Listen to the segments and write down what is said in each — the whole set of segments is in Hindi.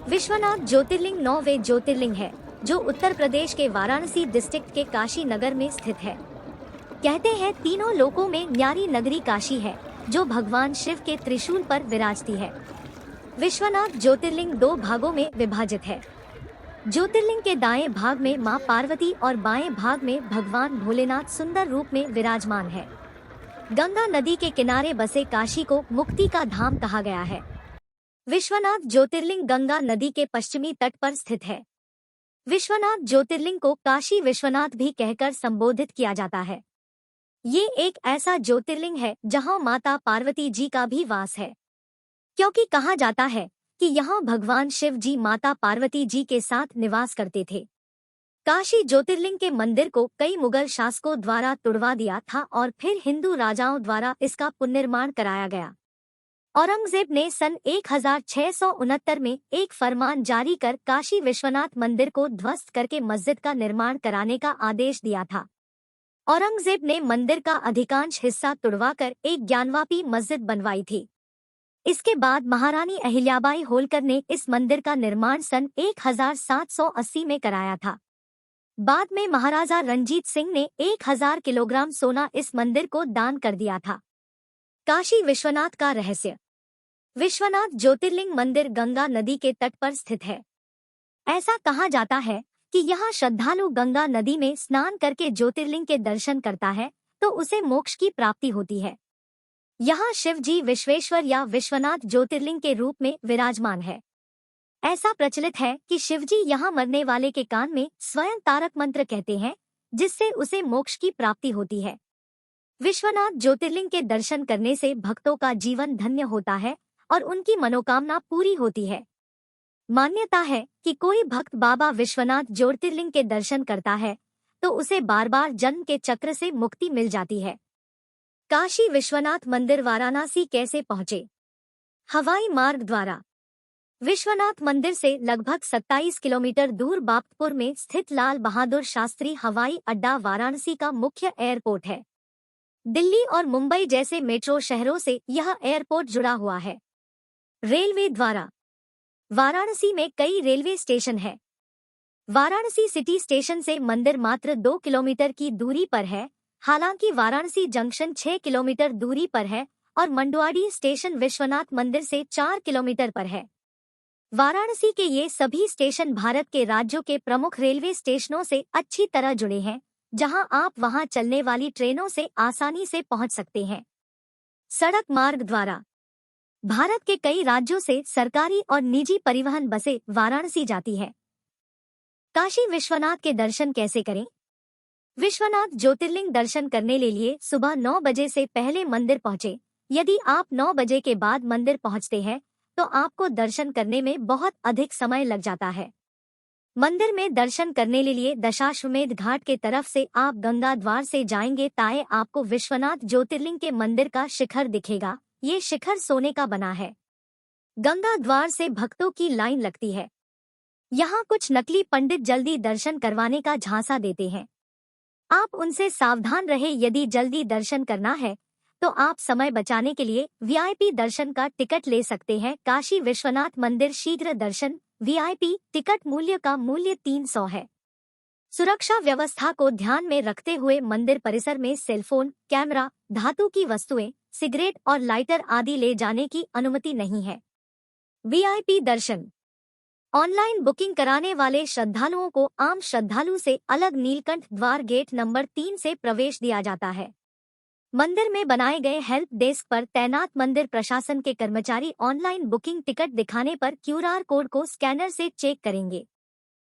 विश्वनाथ ज्योतिर्लिंग 9वें ज्योतिर्लिंग है जो उत्तर प्रदेश के वाराणसी डिस्ट्रिक्ट के काशी नगर में स्थित है। कहते हैं तीनों लोकों में न्यारी नगरी काशी है जो भगवान शिव के त्रिशूल पर विराजती है। विश्वनाथ ज्योतिर्लिंग दो भागों में विभाजित है। ज्योतिर्लिंग के दाएं भाग में मां पार्वती और बाएं भाग में भगवान भोलेनाथ सुंदर रूप में विराजमान है। गंगा नदी के किनारे बसे काशी को मुक्ति का धाम कहा गया है। विश्वनाथ ज्योतिर्लिंग गंगा नदी के पश्चिमी तट पर स्थित है। विश्वनाथ ज्योतिर्लिंग को काशी विश्वनाथ भी कहकर संबोधित किया जाता है। ये एक ऐसा ज्योतिर्लिंग है जहां माता पार्वती जी का भी वास है, क्योंकि कहा जाता है कि यहाँ भगवान शिव जी माता पार्वती जी के साथ निवास करते थे। काशी ज्योतिर्लिंग के मंदिर को कई मुगल शासकों द्वारा तुड़वा दिया था और फिर हिंदू राजाओं द्वारा इसका पुनर्निर्माण कराया गया। औरंगजेब ने सन 1669 में एक फरमान जारी कर काशी विश्वनाथ मंदिर को ध्वस्त करके मस्जिद का निर्माण कराने का आदेश दिया था। औरंगजेब ने मंदिर का अधिकांश हिस्सा तुड़वाकर एक ज्ञानवापी मस्जिद बनवाई थी। इसके बाद महारानी अहिल्याबाई होलकर ने इस मंदिर का निर्माण सन 1780 में कराया था। बाद में महाराजा रणजीत सिंह ने 1000 किलोग्राम सोना इस मंदिर को दान कर दिया था। काशी विश्वनाथ का रहस्य। विश्वनाथ ज्योतिर्लिंग मंदिर गंगा नदी के तट पर स्थित है। ऐसा कहा जाता है कि यहाँ श्रद्धालु गंगा नदी में स्नान करके ज्योतिर्लिंग के दर्शन करता है तो उसे मोक्ष की प्राप्ति होती है। यहाँ शिव जी विश्वेश्वर या विश्वनाथ ज्योतिर्लिंग के रूप में विराजमान है। ऐसा प्रचलित है कि शिव जी यहाँ मरने वाले के कान में स्वयं तारक मंत्र कहते हैं, जिससे उसे मोक्ष की प्राप्ति होती है। विश्वनाथ ज्योतिर्लिंग के दर्शन करने से भक्तों का जीवन धन्य होता है और उनकी मनोकामना पूरी होती है। मान्यता है कि कोई भक्त बाबा विश्वनाथ ज्योतिर्लिंग के दर्शन करता है तो उसे बार बार जन्म के चक्र से मुक्ति मिल जाती है। काशी विश्वनाथ मंदिर वाराणसी कैसे पहुँचे? हवाई मार्ग द्वारा। विश्वनाथ मंदिर से लगभग 27 किलोमीटर दूर बापतपुर में स्थित लाल बहादुर शास्त्री हवाई अड्डा वाराणसी का मुख्य एयरपोर्ट है। दिल्ली और मुंबई जैसे मेट्रो शहरों से यह एयरपोर्ट जुड़ा हुआ है। रेलवे द्वारा। वाराणसी में कई रेलवे स्टेशन है। वाराणसी सिटी स्टेशन से मंदिर मात्र 2 किलोमीटर की दूरी पर है, हालांकि वाराणसी जंक्शन 6 किलोमीटर दूरी पर है और मंडुआडी स्टेशन विश्वनाथ मंदिर से 4 किलोमीटर पर है। वाराणसी के ये सभी स्टेशन भारत के राज्यों के प्रमुख रेलवे स्टेशनों से अच्छी तरह जुड़े हैं, जहां आप वहां चलने वाली ट्रेनों से आसानी से पहुंच सकते हैं। सड़क मार्ग द्वारा। भारत के कई राज्यों से सरकारी और निजी परिवहन बसें वाराणसी जाती है। काशी विश्वनाथ के दर्शन कैसे करें? विश्वनाथ ज्योतिर्लिंग दर्शन करने के लिए सुबह 9 बजे से पहले मंदिर पहुंचे। यदि आप 9 बजे के बाद मंदिर पहुंचते हैं तो आपको दर्शन करने में बहुत अधिक समय लग जाता है। मंदिर में दर्शन करने के लिए दशाश्वमेध घाट के तरफ से आप गंगा द्वार से जाएंगे ताए आपको विश्वनाथ ज्योतिर्लिंग के मंदिर का शिखर दिखेगा। ये शिखर सोने का बना है। गंगा द्वार से भक्तों की लाइन लगती है। यहाँ कुछ नकली पंडित जल्दी दर्शन करवाने का झांसा देते हैं। आप उनसे सावधान रहे। यदि जल्दी दर्शन करना है तो आप समय बचाने के लिए वीआईपी दर्शन का टिकट ले सकते हैं। काशी विश्वनाथ मंदिर शीघ्र दर्शन वीआईपी टिकट मूल्य का मूल्य 300 है। सुरक्षा व्यवस्था को ध्यान में रखते हुए मंदिर परिसर में सेलफोन, कैमरा, धातु की वस्तुएं, सिगरेट और लाइटर आदि ले जाने की अनुमति नहीं है। वीआईपी दर्शन। ऑनलाइन बुकिंग कराने वाले श्रद्धालुओं को आम श्रद्धालु से अलग नीलकंठ द्वार गेट नंबर 3 से प्रवेश दिया जाता है। मंदिर में बनाए गए हेल्प डेस्क पर तैनात मंदिर प्रशासन के कर्मचारी ऑनलाइन बुकिंग टिकट दिखाने पर क्यूआर कोड को स्कैनर से चेक करेंगे।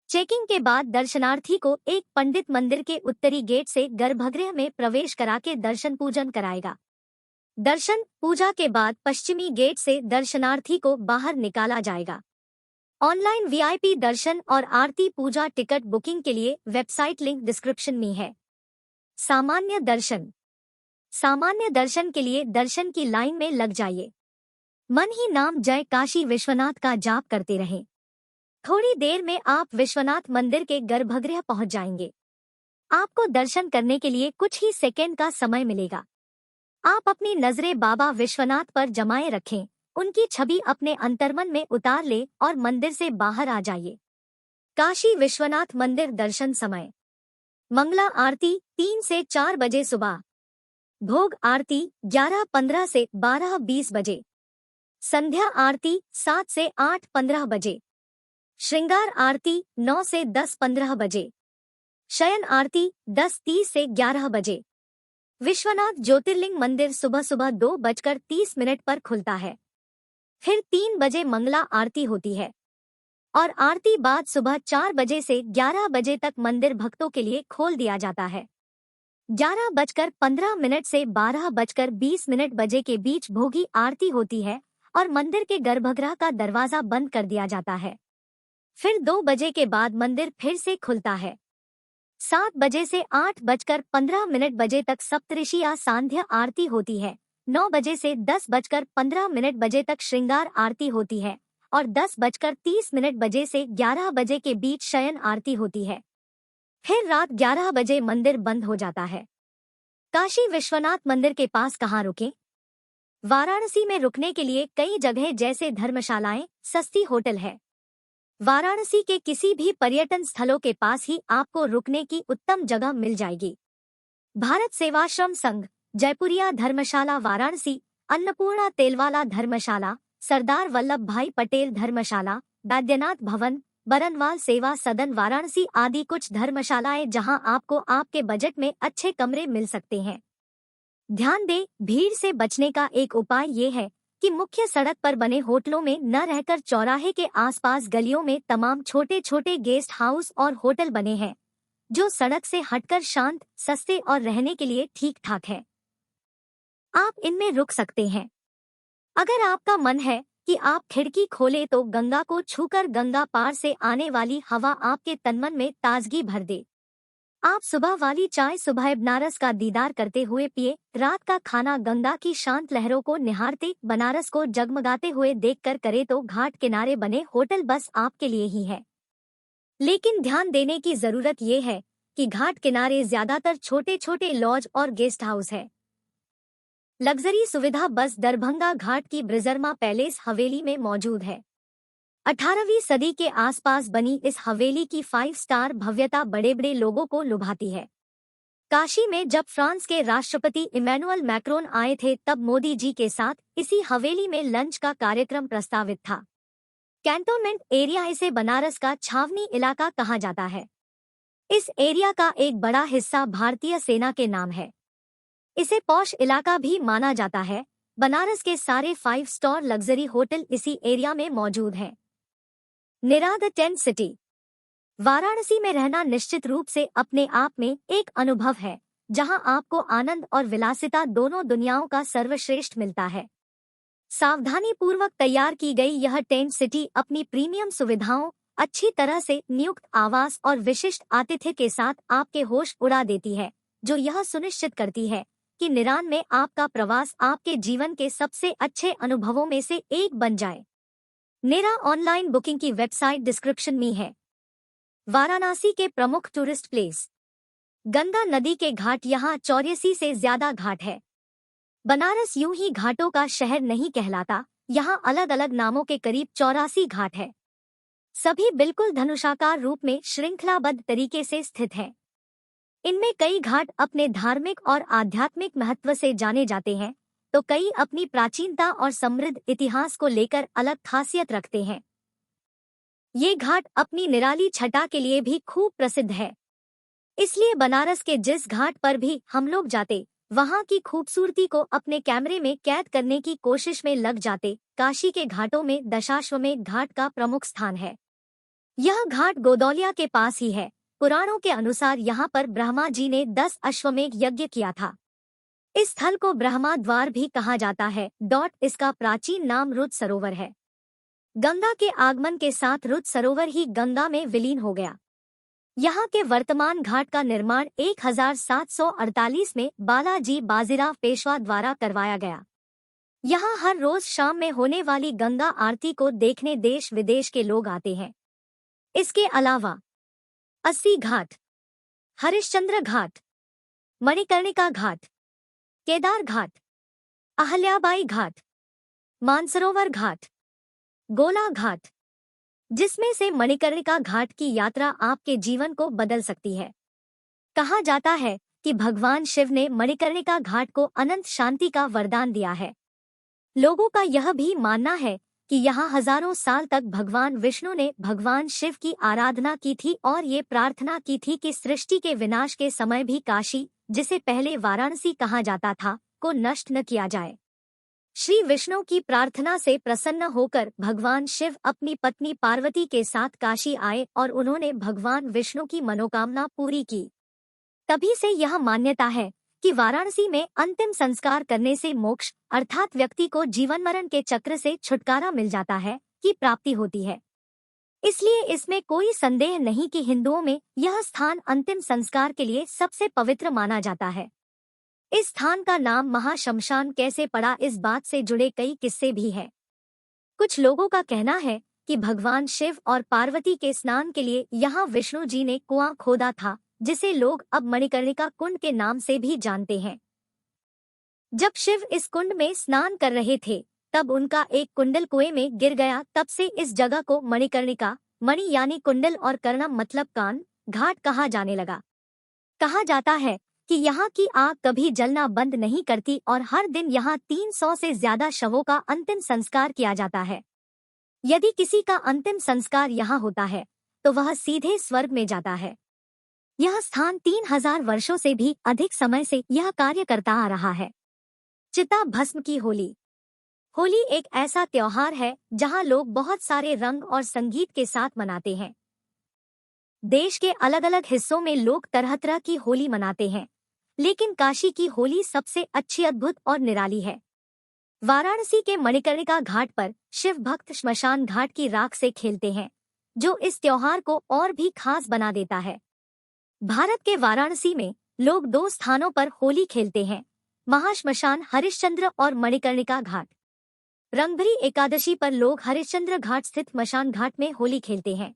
चेकिंग के बाद दर्शनार्थी को एक पंडित मंदिर के उत्तरी गेट से गर्भगृह में प्रवेश करा के दर्शन पूजन कराएगा। दर्शन पूजा के बाद पश्चिमी गेट से दर्शनार्थी को बाहर निकाला जाएगा। ऑनलाइन वीआईपी दर्शन और आरती पूजा टिकट बुकिंग के लिए वेबसाइट लिंक डिस्क्रिप्शन में है। सामान्य दर्शन। सामान्य दर्शन के लिए दर्शन की लाइन में लग जाइए। मन ही नाम जय काशी विश्वनाथ का जाप करते रहें। थोड़ी देर में आप विश्वनाथ मंदिर के गर्भगृह पहुंच जाएंगे। आपको दर्शन करने के लिए कुछ ही सेकंड का समय मिलेगा। आप अपनी नजरें बाबा विश्वनाथ पर जमाए रखें उनकी छवि अपने अंतर्मन में उतार ले और मंदिर से बाहर आ जाइए। काशी विश्वनाथ मंदिर दर्शन समय। मंगला आरती 3 से 4 बजे सुबह। भोग आरती 11:15 से 12:20 बजे। संध्या आरती 7 से 8:15 बजे। श्रृंगार आरती 9 से 10:15 बजे। शयन आरती 10:30 से 11 बजे। विश्वनाथ ज्योतिर्लिंग मंदिर सुबह सुबह 2:30 पर खुलता है। फिर 3 बजे मंगला आरती होती है और आरती बाद सुबह 4 बजे से 11 बजे तक मंदिर भक्तों के लिए खोल दिया जाता है। 11:15 से 12:20 बजे के बीच भोगी आरती होती है और मंदिर के गर्भगृह का दरवाजा बंद कर दिया जाता है। फिर 2 बजे के बाद मंदिर फिर से खुलता है। 7 बजे से 8:15 बजे तक सप्तऋषि या सांध्य आरती होती है। 9 बजे से 10:15 बजे तक श्रृंगार आरती होती है और 10:30 बजे से 11 बजे के बीच शयन आरती होती है। फिर रात 11 बजे मंदिर बंद हो जाता है। काशी विश्वनाथ मंदिर के पास कहाँ रुकें? वाराणसी में रुकने के लिए कई जगह जैसे धर्मशालाएं, सस्ती होटल है। वाराणसी के किसी भी पर्यटन स्थलों के पास ही आपको रुकने की उत्तम जगह मिल जाएगी। भारत सेवाश्रम संघ, जयपुरिया धर्मशाला वाराणसी, अन्नपूर्णा तेलवाला धर्मशाला, सरदार वल्लभ भाई पटेल धर्मशाला, बैद्यनाथ भवन, बरनवाल सेवा सदन वाराणसी आदि कुछ धर्मशालाएं जहां आपको आपके बजट में अच्छे कमरे मिल सकते हैं। ध्यान दें, भीड़ से बचने का एक उपाय ये है कि मुख्य सड़क पर बने होटलों में न रहकर चौराहे के आसपास गलियों में तमाम छोटे छोटे गेस्ट हाउस और होटल बने हैं जो सड़क से हटकर शांत, सस्ते और रहने के लिए ठीक ठाक है। आप इनमें रुक सकते हैं। अगर आपका मन है कि आप खिड़की खोले तो गंगा को छूकर गंगा पार से आने वाली हवा आपके तनमन में ताजगी भर दे। आप सुबह वाली चाय सुबह बनारस का दीदार करते हुए पिए, रात का खाना गंगा की शांत लहरों को निहारते बनारस को जगमगाते हुए देखकर करे तो घाट किनारे बने होटल बस आपके लिए ही है। लेकिन ध्यान देने की जरूरत ये है कि घाट किनारे ज्यादातर छोटे छोटे लॉज और गेस्ट हाउस है। लग्जरी सुविधा बस दरभंगा घाट की ब्रिजर्मा पैलेस हवेली में मौजूद है। 18वीं सदी के आसपास बनी इस हवेली की 5 स्टार भव्यता बड़े बड़े लोगों को लुभाती है। काशी में जब फ्रांस के राष्ट्रपति इमैनुअल मैक्रोन आए थे तब मोदी जी के साथ इसी हवेली में लंच का कार्यक्रम प्रस्तावित था। कैंटोनमेंट एरिया इसे बनारस का छावनी इलाका कहा जाता है। इस एरिया का एक बड़ा हिस्सा भारतीय सेना के नाम है। इसे पॉश इलाका भी माना जाता है। बनारस के सारे 5 स्टार लग्जरी होटल इसी एरिया में मौजूद हैं। निराद टेंट सिटी। वाराणसी में रहना निश्चित रूप से अपने आप में एक अनुभव है जहां आपको आनंद और विलासिता दोनों दुनियाओं का सर्वश्रेष्ठ मिलता है। सावधानी पूर्वक तैयार की गई यह टेंट सिटी अपनी प्रीमियम सुविधाओं, अच्छी तरह से नियुक्त आवास और विशिष्ट आतिथ्य के साथ आपके होश उड़ा देती है, जो यह सुनिश्चित करती है कि निरान में आपका प्रवास आपके जीवन के सबसे अच्छे अनुभवों में से एक बन जाए। मेरा ऑनलाइन बुकिंग की वेबसाइट डिस्क्रिप्शन में है। वाराणसी के प्रमुख टूरिस्ट प्लेस। गंगा नदी के घाट यहाँ 84 से ज्यादा घाट है। बनारस यूं ही घाटों का शहर नहीं कहलाता, यहाँ अलग अलग नामों के करीब 84 घाट है। सभी बिल्कुल धनुषाकार रूप में श्रृंखलाबद्ध तरीके से स्थित हैं। इनमें कई घाट अपने धार्मिक और आध्यात्मिक महत्व से जाने जाते हैं, तो कई अपनी प्राचीनता और समृद्ध इतिहास को लेकर अलग खासियत रखते हैं। ये घाट अपनी निराली छटा के लिए भी खूब प्रसिद्ध है। इसलिए बनारस के जिस घाट पर भी हम लोग जाते, वहाँ की खूबसूरती को अपने कैमरे में कैद करने की कोशिश में लग जाते। काशी के घाटों में दशाश्वमेध घाट का प्रमुख स्थान है। यह घाट गोदौलिया के पास ही है। पुराणों के अनुसार यहाँ पर ब्रह्मा जी ने 10 अश्वमेध यज्ञ किया था। इस स्थल को ब्रह्मा द्वार भी कहा जाता है। इसका प्राचीन नाम रुद्र सरोवर है। गंगा के आगमन के साथ रुद्र सरोवर ही गंगा में विलीन हो गया। यहाँ के वर्तमान घाट का निर्माण 1748 में बालाजी बाजीराव पेशवा द्वारा करवाया गया। यहाँ हर रोज शाम में होने वाली गंगा आरती को देखने देश विदेश के लोग आते हैं। इसके अलावा 80 घाट, हरिश्चंद्र घाट, मणिकर्णिका घाट, केदार घाट, अहल्याबाई घाट, मानसरोवर घाट, गोला घाट, जिसमें से मणिकर्णिका घाट की यात्रा आपके जीवन को बदल सकती है। कहा जाता है कि भगवान शिव ने मणिकर्णिका घाट को अनंत शांति का वरदान दिया है। लोगों का यह भी मानना है कि यहाँ हजारों साल तक भगवान विष्णु ने भगवान शिव की आराधना की थी और ये प्रार्थना की थी कि सृष्टि के विनाश के समय भी काशी, जिसे पहले वाराणसी कहा जाता था, को नष्ट न किया जाए। श्री विष्णु की प्रार्थना से प्रसन्न होकर भगवान शिव अपनी पत्नी पार्वती के साथ काशी आए और उन्होंने भगवान विष्णु की मनोकामना पूरी की। तभी से यह मान्यता है कि वाराणसी में अंतिम संस्कार करने से मोक्ष अर्थात व्यक्ति को जीवन मरण के चक्र से छुटकारा मिल जाता है की प्राप्ति होती है। इसलिए इसमें कोई संदेह नहीं कि हिंदुओं में यह स्थान अंतिम संस्कार के लिए सबसे पवित्र माना जाता है। इस स्थान का नाम महाशमशान कैसे पड़ा, इस बात से जुड़े कई किस्से भी हैं। कुछ लोगों का कहना है कि भगवान शिव और पार्वती के स्नान के लिए यहाँ विष्णु जी ने कुआं खोदा था, जिसे लोग अब मणिकर्णिका कुंड के नाम से भी जानते हैं। जब शिव इस कुंड में स्नान कर रहे थे तब उनका एक कुंडल कुएं में गिर गया। तब से इस जगह को मणिकर्णिका, मणि यानी कुंडल और कर्णम मतलब कान, घाट कहा जाने लगा। कहा जाता है कि यहाँ की आग कभी जलना बंद नहीं करती और हर दिन यहाँ 300 से ज्यादा शवों का अंतिम संस्कार किया जाता है। यदि किसी का अंतिम संस्कार यहाँ होता है तो वह सीधे स्वर्ग में जाता है। यह स्थान 3000 वर्षों से भी अधिक समय से यह कार्य करता आ रहा है। चिता भस्म की होली। होली एक ऐसा त्योहार है जहाँ लोग बहुत सारे रंग और संगीत के साथ मनाते हैं। देश के अलग अलग हिस्सों में लोग तरह तरह की होली मनाते हैं, लेकिन काशी की होली सबसे अच्छी, अद्भुत और निराली है। वाराणसी के मणिकर्णिका घाट पर शिव भक्त श्मशान घाट की राख से खेलते हैं, जो इस त्योहार को और भी खास बना देता है। भारत के वाराणसी में लोग 2 स्थानों पर होली खेलते हैं, महाश्मशान हरिश्चंद्र और मणिकर्णिका घाट। रंगभरी एकादशी पर लोग हरिश्चंद्र घाट स्थित मशान घाट में होली खेलते हैं।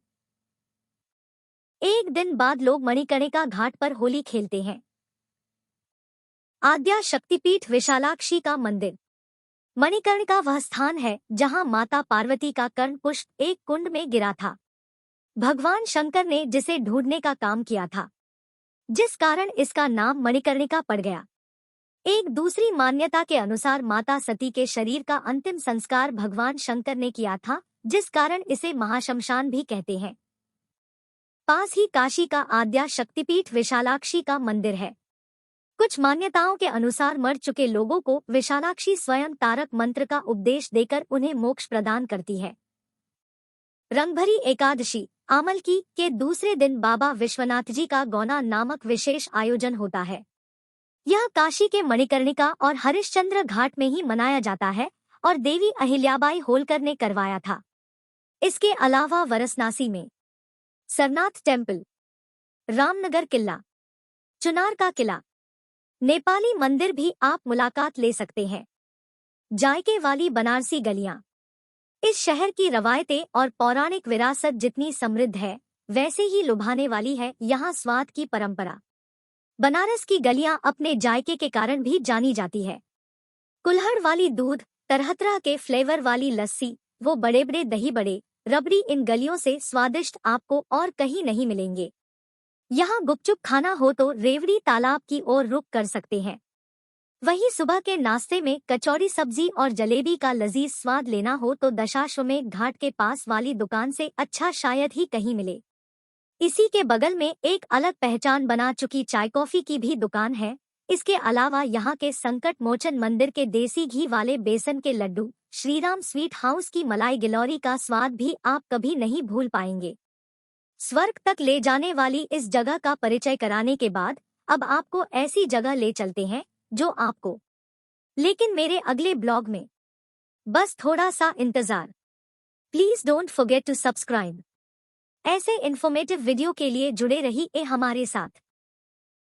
एक दिन बाद लोग मणिकर्णिका घाट पर होली खेलते हैं। आद्या शक्तिपीठ विशालाक्षी का मंदिर। मणिकर्णिका वह स्थान है जहां माता पार्वती का कर्ण पुष्प एक कुंड में गिरा था। भगवान शंकर ने जिसे ढूंढने का काम किया था, जिस कारण इसका नाम मणिकर्णिका पड़ गया। एक दूसरी मान्यता के अनुसार माता सती के शरीर का अंतिम संस्कार भगवान शंकर ने किया था, जिस कारण इसे महाशमशान भी कहते हैं। पास ही काशी का आद्या शक्तिपीठ विशालाक्षी का मंदिर है। कुछ मान्यताओं के अनुसार मर चुके लोगों को विशालाक्षी स्वयं तारक मंत्र का उपदेश देकर उन्हें मोक्ष प्रदान करती है। रंगभरी एकादशी आमलकी के दूसरे दिन बाबा विश्वनाथ जी का गौना नामक विशेष आयोजन होता है। यह काशी के मणिकर्णिका और हरिश्चंद्र घाट में ही मनाया जाता है और देवी अहिल्याबाई होलकर ने करवाया था। इसके अलावा वाराणसी में सरनाथ टेम्पल, रामनगर किला, चुनार का किला, नेपाली मंदिर भी आप मुलाकात ले सकते हैं। जायके वाली बनारसी गलियां। इस शहर की रवायतें और पौराणिक विरासत जितनी समृद्ध है, वैसे ही लुभाने वाली है यहाँ स्वाद की परंपरा। बनारस की गलियां अपने जायके के कारण भी जानी जाती है। कुल्हड़ वाली दूध, तरह तरह के फ्लेवर वाली लस्सी, वो बड़े बड़े दही बड़े, रबड़ी इन गलियों से स्वादिष्ट आपको और कहीं नहीं मिलेंगे। यहाँ गुपचुप खाना हो तो रेवड़ी तालाब की ओर रुख कर सकते हैं। वहीं सुबह के नाश्ते में कचौड़ी सब्जी और जलेबी का लजीज स्वाद लेना हो तो दशाश्वमेध घाट के पास वाली दुकान से अच्छा शायद ही कहीं मिले। इसी के बगल में एक अलग पहचान बना चुकी चाय कॉफी की भी दुकान है। इसके अलावा यहाँ के संकट मोचन मंदिर के देसी घी वाले बेसन के लड्डू, श्रीराम स्वीट हाउस की मलाई गिलौरी का स्वाद भी आप कभी नहीं भूल पाएंगे। स्वर्ग तक ले जाने वाली इस जगह का परिचय कराने के बाद अब आपको ऐसी जगह ले चलते हैं जो आपको, लेकिन मेरे अगले ब्लॉग में। बस थोड़ा सा इंतजार। Please don't forget to subscribe. ऐसे इन्फॉर्मेटिव वीडियो के लिए जुड़े रहिए हमारे साथ।